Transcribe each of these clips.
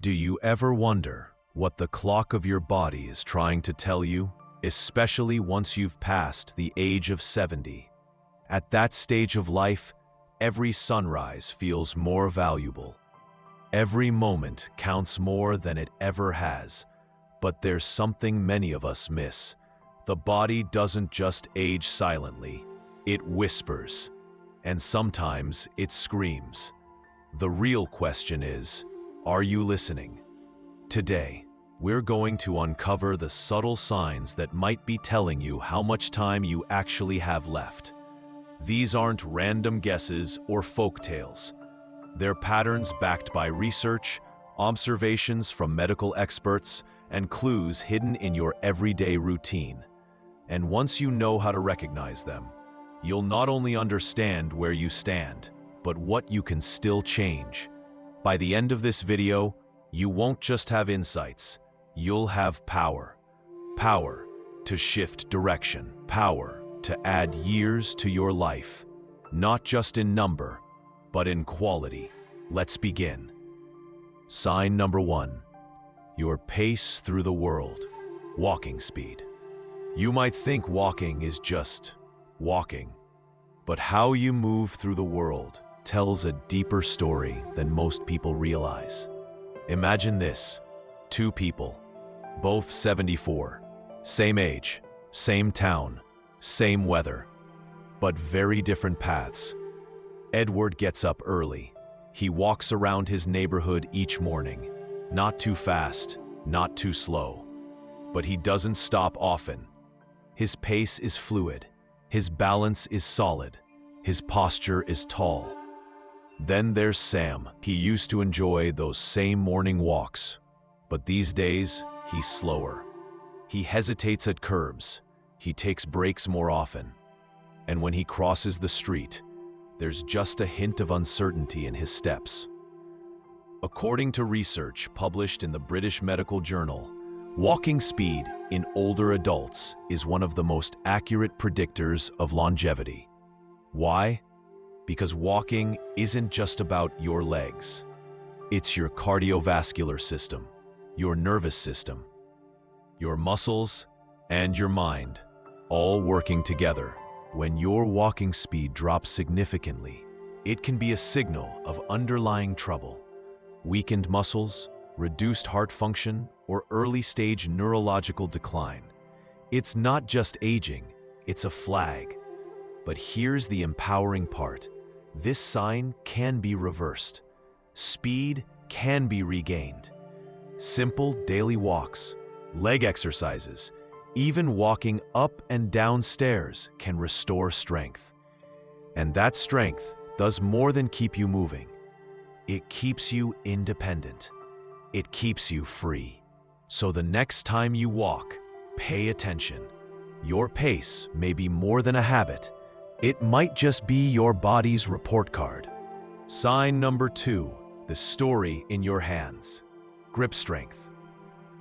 Do you ever wonder what the clock of your body is trying to tell you, especially once you've passed the age of 70? At that stage of life, every sunrise feels more valuable. Every moment counts more than it ever has. But there's something many of us miss. The body doesn't just age silently, it whispers. And sometimes it screams. The real question is, are you listening? Today, we're going to uncover the subtle signs that might be telling you how much time you actually have left. These aren't random guesses or folk tales. They're patterns backed by research, observations from medical experts, and clues hidden in your everyday routine. And once you know how to recognize them, you'll not only understand where you stand, but what you can still change. By the end of this video, you won't just have insights, you'll have power. Power to shift direction, power to add years to your life, not just in number, but in quality. Let's begin. Sign number 1. Your pace through the world. Walking speed. You might think walking is just walking, but how you move through the world tells a deeper story than most people realize. Imagine this: 2 people, both 74, same age, same town, same weather, but very different paths. Edward gets up early. He walks around his neighborhood each morning. Not too fast, not too slow. But he doesn't stop often. His pace is fluid. His balance is solid. His posture is tall. Then there's Sam. He used to enjoy those same morning walks. But these days, he's slower. He hesitates at curbs. He takes breaks more often. And when he crosses the street, there's just a hint of uncertainty in his steps. According to research published in the British Medical Journal, walking speed in older adults is one of the most accurate predictors of longevity. Why? Because walking isn't just about your legs. It's your cardiovascular system, your nervous system, your muscles, and your mind, all working together. When your walking speed drops significantly, it can be a signal of underlying trouble. Weakened muscles, reduced heart function, or early-stage neurological decline. It's not just aging, it's a flag. But here's the empowering part. This sign can be reversed. Speed can be regained. Simple daily walks, leg exercises, even walking up and down stairs can restore strength. And that strength does more than keep you moving. It keeps you independent. It keeps you free. So the next time you walk, pay attention. Your pace may be more than a habit. It might just be your body's report card. Sign number 2, the story in your hands. Grip strength.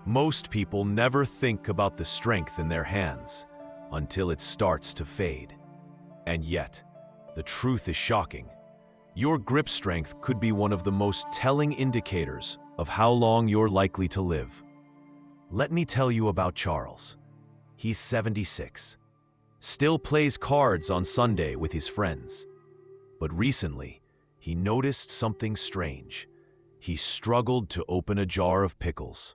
Most people never think about the strength in their hands until it starts to fade. And yet, the truth is shocking. Your grip strength could be one of the most telling indicators of how long you're likely to live. Let me tell you about Charles. He's 76. Still plays cards on Sunday with his friends. But recently, he noticed something strange. He struggled to open a jar of pickles.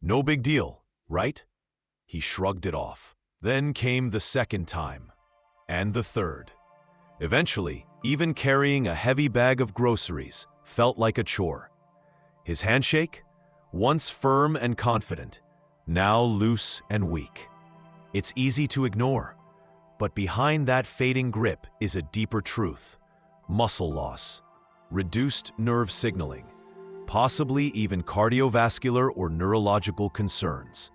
No big deal, right? He shrugged it off. Then came the second time, and the third. Eventually, even carrying a heavy bag of groceries felt like a chore. His handshake, once firm and confident, now loose and weak. It's easy to ignore, but behind that fading grip is a deeper truth: muscle loss, reduced nerve signaling, possibly even cardiovascular or neurological concerns.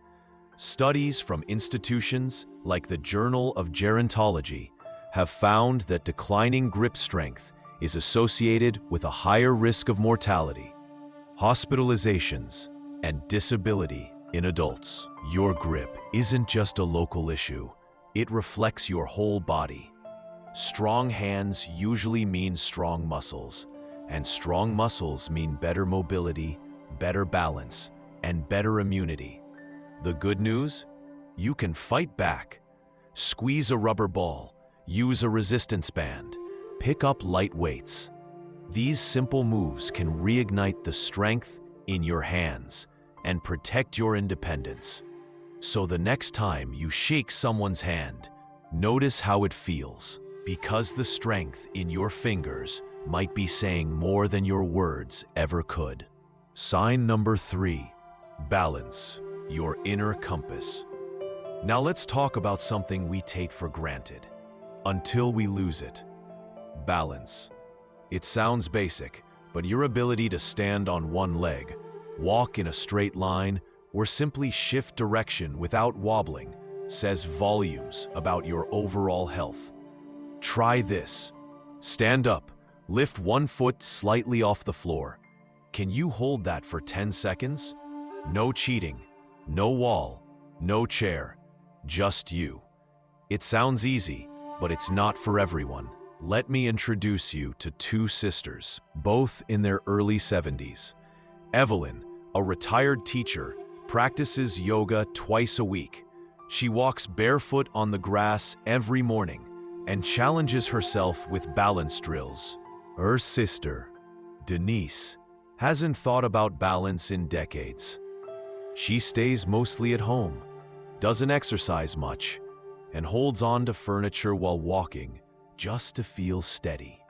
Studies from institutions like the Journal of Gerontology have found that declining grip strength is associated with a higher risk of mortality, hospitalizations, and disability in adults. Your grip isn't just a local issue. It reflects your whole body. Strong hands usually mean strong muscles, and strong muscles mean better mobility, better balance, and better immunity. The good news? You can fight back. Squeeze a rubber ball, use a resistance band, pick up light weights. These simple moves can reignite the strength in your hands and protect your independence. So the next time you shake someone's hand, notice how it feels, because the strength in your fingers might be saying more than your words ever could. Sign number 3, balance, your inner compass. Now let's talk about something we take for granted, until we lose it. Balance. It sounds basic, but your ability to stand on one leg, walk in a straight line, or simply shift direction without wobbling says volumes about your overall health. Try this. Stand up, lift one foot slightly off the floor. Can you hold that for 10 seconds? No cheating, no wall, no chair, just you. It sounds easy, but it's not for everyone. Let me introduce you to 2 sisters, both in their early 70s. Evelyn, a retired teacher, practices yoga twice a week. She walks barefoot on the grass every morning and challenges herself with balance drills. Her sister, Denise, hasn't thought about balance in decades. She stays mostly at home, doesn't exercise much, and holds on to furniture while walking just to feel steady.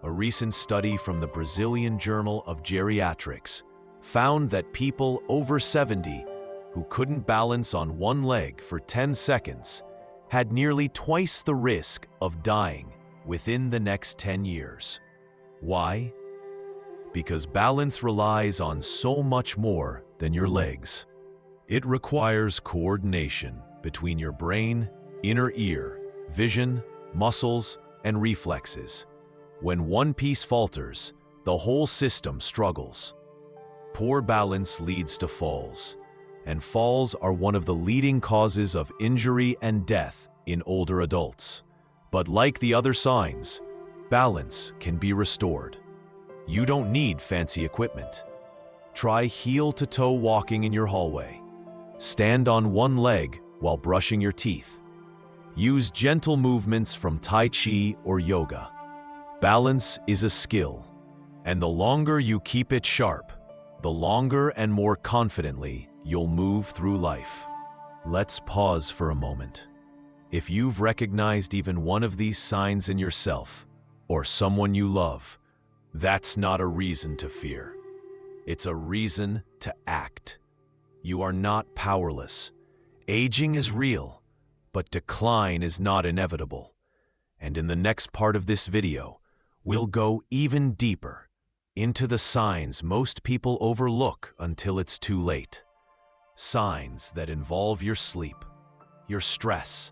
A recent study from the Brazilian Journal of Geriatrics found that people over 70 who couldn't balance on one leg for 10 seconds had nearly twice the risk of dying within the next 10 years. Why? Because balance relies on so much more than your legs. It requires coordination between your brain, inner ear, vision, muscles, and reflexes. When one piece falters, the whole system struggles. Poor balance leads to falls, and falls are one of the leading causes of injury and death in older adults. But like the other signs, balance can be restored. You don't need fancy equipment. Try heel-to-toe walking in your hallway. Stand on one leg while brushing your teeth. Use gentle movements from Tai Chi or yoga. Balance is a skill, and the longer you keep it sharp, the longer and more confidently you'll move through life. Let's pause for a moment. If you've recognized even one of these signs in yourself or someone you love, that's not a reason to fear. It's a reason to act. You are not powerless. Aging is real, but decline is not inevitable. And in the next part of this video, we'll go even deeper into the signs most people overlook until it's too late. Signs that involve your sleep, your stress,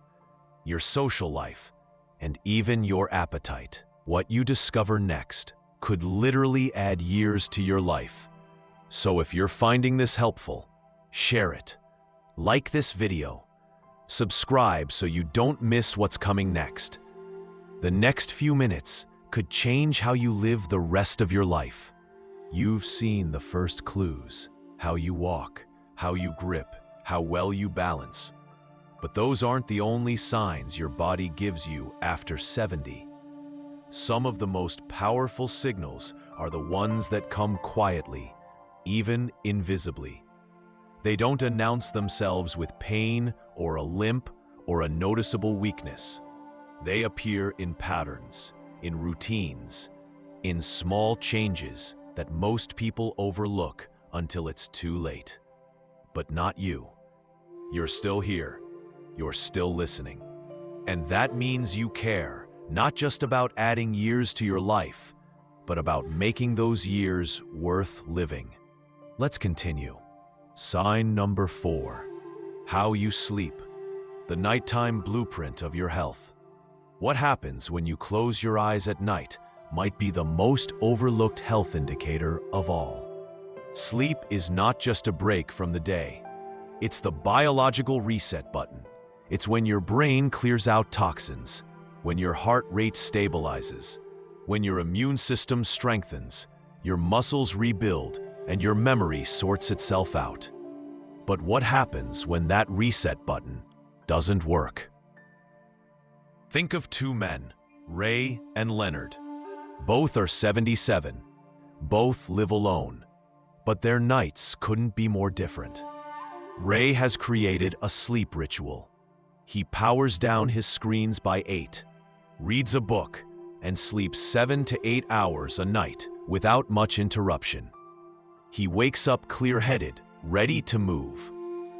your social life, and even your appetite. What you discover next could literally add years to your life. So if you're finding this helpful, share it. Like this video. Subscribe so you don't miss what's coming next. The next few minutes could change how you live the rest of your life. You've seen the first clues, how you walk, how you grip, how well you balance. But those aren't the only signs your body gives you after 70. Some of the most powerful signals are the ones that come quietly, even invisibly. They don't announce themselves with pain or a limp or a noticeable weakness. They appear in patterns, in routines, in small changes that most people overlook until it's too late. But not you. You're still here. You're still listening. And that means you care, not just about adding years to your life, but about making those years worth living. Let's continue. Sign number 4. How you sleep. The nighttime blueprint of your health. What happens when you close your eyes at night might be the most overlooked health indicator of all. Sleep is not just a break from the day. It's the biological reset button. It's when your brain clears out toxins, when your heart rate stabilizes, when your immune system strengthens, your muscles rebuild, and your memory sorts itself out. But what happens when that reset button doesn't work? Think of two men, Ray and Leonard. Both are 77. Both live alone. But their nights couldn't be more different. Ray has created a sleep ritual. He powers down his screens by 8, reads a book, and sleeps 7 to 8 hours a night without much interruption. He wakes up clear-headed, ready to move.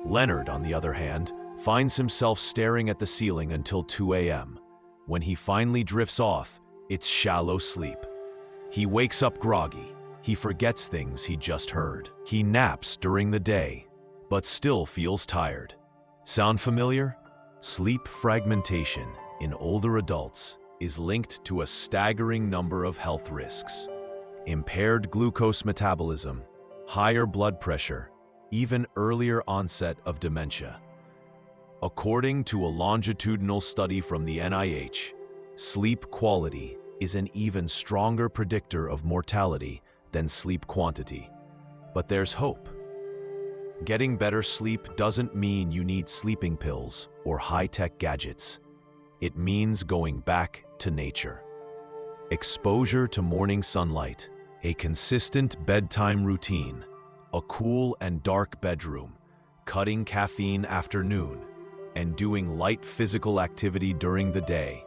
Leonard, on the other hand, finds himself staring at the ceiling until 2 a.m. When he finally drifts off, it's shallow sleep. He wakes up groggy. He forgets things he just heard. He naps during the day, but still feels tired. Sound familiar? Sleep fragmentation in older adults is linked to a staggering number of health risks. Impaired glucose metabolism, higher blood pressure, even earlier onset of dementia. According to a longitudinal study from the NIH, sleep quality is an even stronger predictor of mortality than sleep quantity. But there's hope. Getting better sleep doesn't mean you need sleeping pills or high-tech gadgets. It means going back to nature. Exposure to morning sunlight, a consistent bedtime routine, a cool and dark bedroom, cutting caffeine after noon, and doing light physical activity during the day.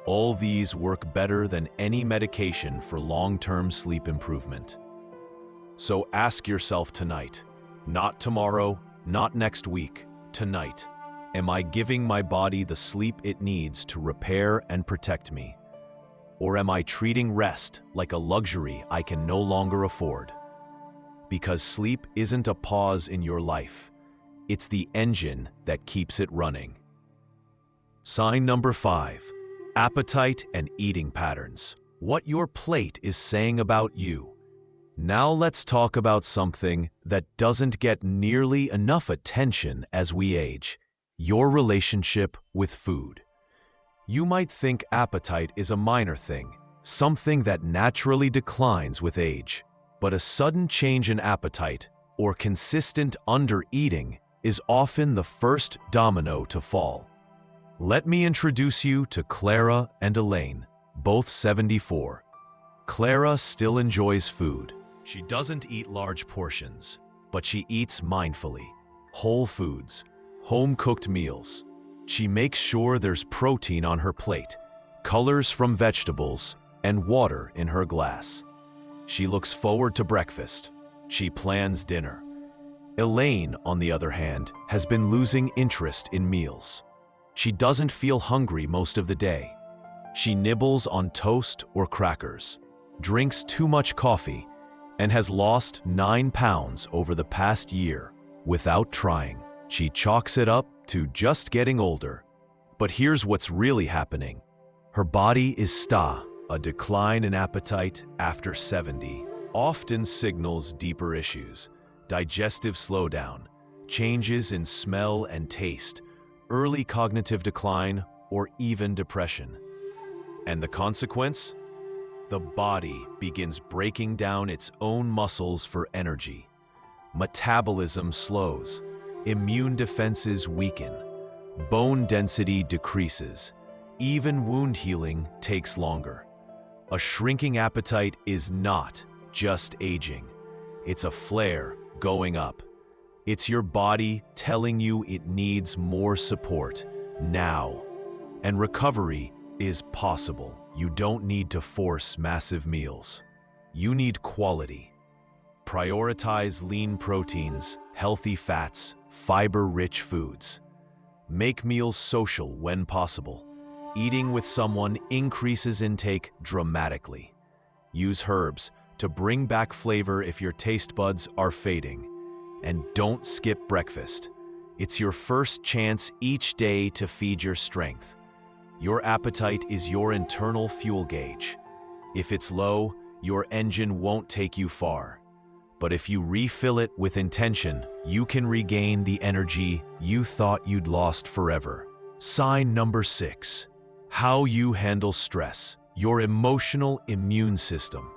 All these work better than any medication for long-term sleep improvement. So ask yourself tonight, not tomorrow, not next week, tonight, am I giving my body the sleep it needs to repair and protect me? Or am I treating rest like a luxury I can no longer afford? Because sleep isn't a pause in your life. It's the engine that keeps it running. Sign number 5, appetite and eating patterns. What your plate is saying about you. Now let's talk about something that doesn't get nearly enough attention as we age, your relationship with food. You might think appetite is a minor thing, something that naturally declines with age. But a sudden change in appetite or consistent under-eating is often the first domino to fall. Let me introduce you to Clara and Elaine, both 74. Clara still enjoys food. She doesn't eat large portions, but she eats mindfully. Whole foods, home-cooked meals. She makes sure there's protein on her plate, colors from vegetables, and water in her glass. She looks forward to breakfast. She plans dinner. Elaine, on the other hand, has been losing interest in meals. She doesn't feel hungry most of the day. She nibbles on toast or crackers, drinks too much coffee, and has lost 9 pounds over the past year without trying. She chalks it up to just getting older. But here's what's really happening. Her body is a decline in appetite after 70, often signals deeper issues, digestive slowdown, changes in smell and taste, early cognitive decline, or even depression. And the consequence? The body begins breaking down its own muscles for energy. Metabolism slows, immune defenses weaken, bone density decreases, even wound healing takes longer. A shrinking appetite is not just aging. It's a flare going up. It's your body telling you it needs more support now. And recovery is possible. You don't need to force massive meals. You need quality. Prioritize lean proteins, healthy fats, fiber-rich foods. Make meals social when possible. Eating with someone increases intake dramatically. Use herbs to bring back flavor if your taste buds are fading. And don't skip breakfast. It's your first chance each day to feed your strength. Your appetite is your internal fuel gauge. If it's low, your engine won't take you far. But if you refill it with intention, you can regain the energy you thought you'd lost forever. Sign number 6. How you handle stress, your emotional immune system.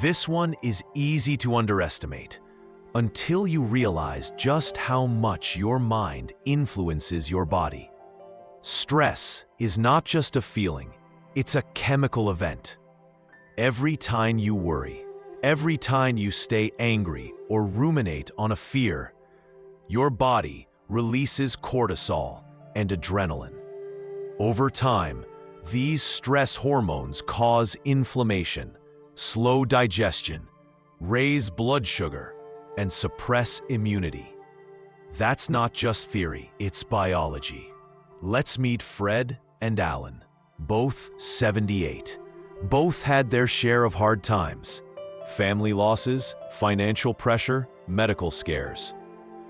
This one is easy to underestimate until you realize just how much your mind influences your body. Stress is not just a feeling, it's a chemical event. Every time you worry, every time you stay angry or ruminate on a fear, your body releases cortisol and adrenaline. Over time, these stress hormones cause inflammation, slow digestion, raise blood sugar, and suppress immunity. That's not just theory, it's biology. Let's meet Fred and Alan, both 78. Both had their share of hard times. Family losses, financial pressure, medical scares.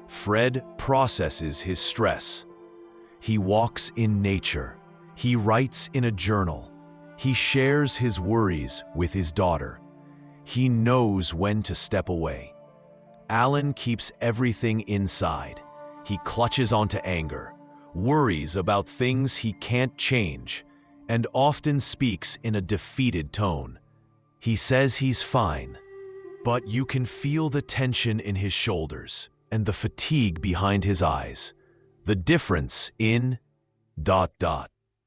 Fred processes his stress. He walks in nature. He writes in a journal. He shares his worries with his daughter. He knows when to step away. Alan keeps everything inside. He clutches onto anger, worries about things he can't change, and often speaks in a defeated tone. He says he's fine, but you can feel the tension in his shoulders and the fatigue behind his eyes. The difference in ...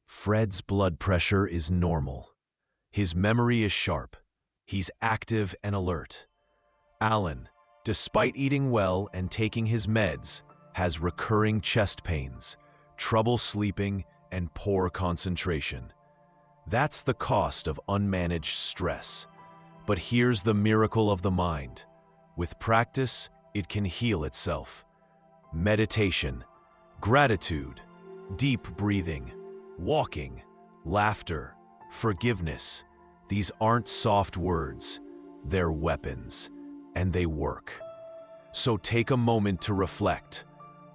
Fred's blood pressure is normal. His memory is sharp. He's active and alert. Alan, despite eating well and taking his meds, has recurring chest pains, trouble sleeping, and poor concentration. That's the cost of unmanaged stress. But here's the miracle of the mind. With practice, it can heal itself. Meditation, gratitude, deep breathing, walking, laughter, forgiveness. These aren't soft words. They're weapons, and they work. So take a moment to reflect.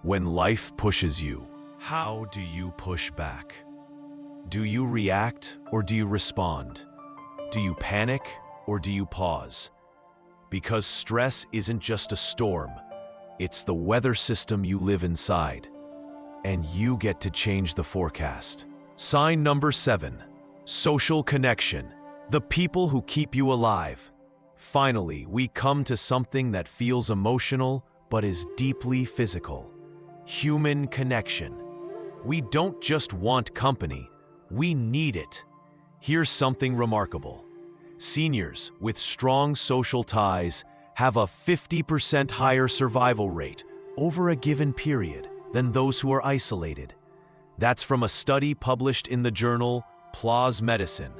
When life pushes you, how do you push back? Do you react or do you respond? Do you panic or do you pause? Because stress isn't just a storm, it's the weather system you live inside. And you get to change the forecast. Sign number 7, social connection, the people who keep you alive. Finally, we come to something that feels emotional but is deeply physical. Human connection. We don't just want company, we need it. Here's something remarkable. Seniors with strong social ties have a 50% higher survival rate over a given period than those who are isolated. That's from a study published in the journal PLOS Medicine.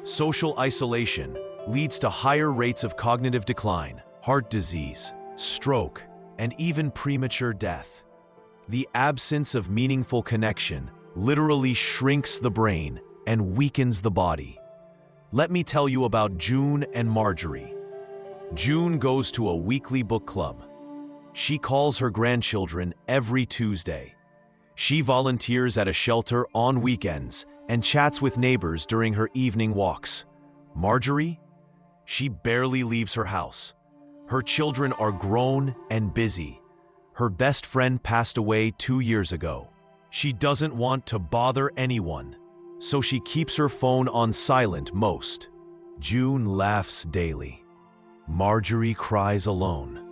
Social isolation leads to higher rates of cognitive decline, heart disease, stroke, and even premature death. The absence of meaningful connection literally shrinks the brain and weakens the body. Let me tell you about June and Marjorie. June goes to a weekly book club. She calls her grandchildren every Tuesday. She volunteers at a shelter on weekends and chats with neighbors during her evening walks. Marjorie? She barely leaves her house. Her children are grown and busy. Her best friend passed away 2 years ago. She doesn't want to bother anyone, so she keeps her phone on silent most. June laughs daily. Marjorie cries alone.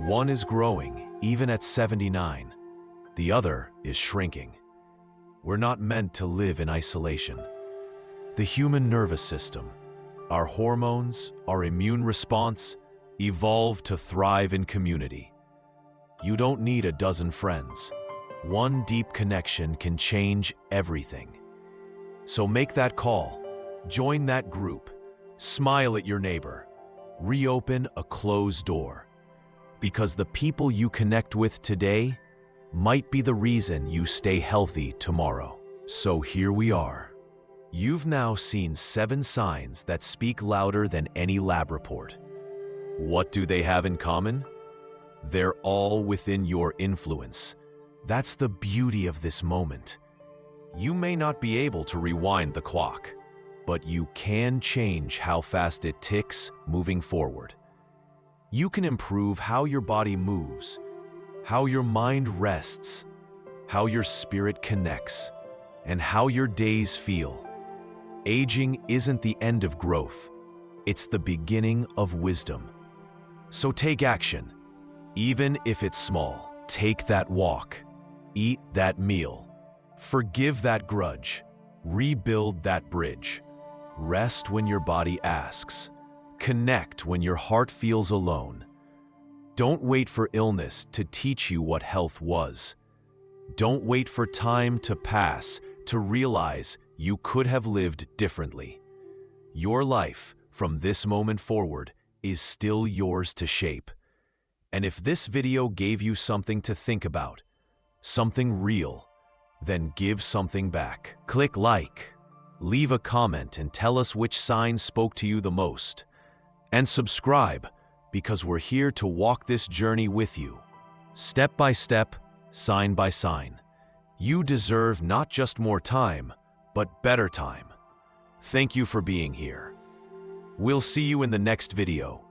One is growing, even at 79. The other is shrinking. We're not meant to live in isolation. The human nervous system, our hormones, our immune response, evolved to thrive in community. You don't need a dozen friends. One deep connection can change everything. So make that call, join that group, smile at your neighbor, reopen a closed door. Because the people you connect with today might be the reason you stay healthy tomorrow. So here we are. You've now seen 7 signs that speak louder than any lab report. What do they have in common? They're all within your influence. That's the beauty of this moment. You may not be able to rewind the clock, but you can change how fast it ticks moving forward. You can improve how your body moves, how your mind rests, how your spirit connects, and how your days feel. Aging isn't the end of growth. It's the beginning of wisdom. So take action, even if it's small. Take that walk, eat that meal, forgive that grudge, rebuild that bridge. Rest when your body asks. Connect when your heart feels alone. Don't wait for illness to teach you what health was. Don't wait for time to pass to realize you could have lived differently. Your life, from this moment forward, is still yours to shape. And if this video gave you something to think about, something real, then give something back. Click like, leave a comment, and tell us which sign spoke to you the most. And subscribe, because we're here to walk this journey with you, step by step, sign by sign. You deserve not just more time, but better time. Thank you for being here. We'll see you in the next video.